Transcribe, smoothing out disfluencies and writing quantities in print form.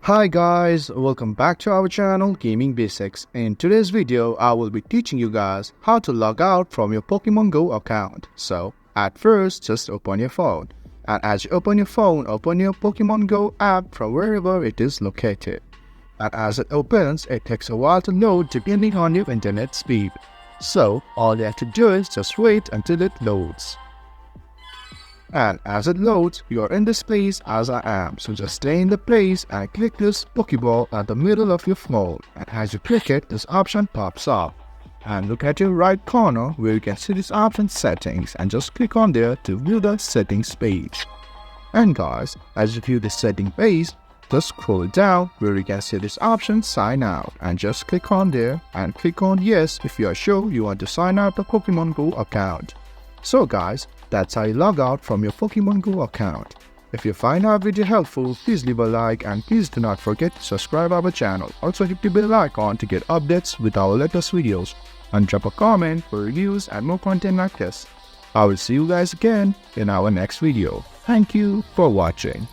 Hi guys, welcome back to our channel Gaming Basics. In today's video, I will be teaching you guys how to log out from your Pokemon Go account. So, at first, just open your phone. And as you open your phone, open your Pokemon Go app from wherever it is located. And as it opens, it takes a while to load depending on your internet speed. So, all you have to do is just wait until it loads. And as it loads, you are in this place as I am. So just stay in the place and click this Pokeball at the middle of your phone. And as you click it, this option pops up. And look at your right corner where you can see this option settings, and just click on there to view the settings page. And guys, as you view the setting page, just scroll down where you can see this option sign out, and just click on there and click on yes if you are sure you want to sign out the Pokemon Go account. So guys, that's how you log out from your Pokemon Go account. If you find our video helpful, please leave a like and please do not forget to subscribe our channel. Also hit the bell icon to get updates with our latest videos, and drop a comment for reviews and more content like this. I will see you guys again in our next video. Thank you for watching.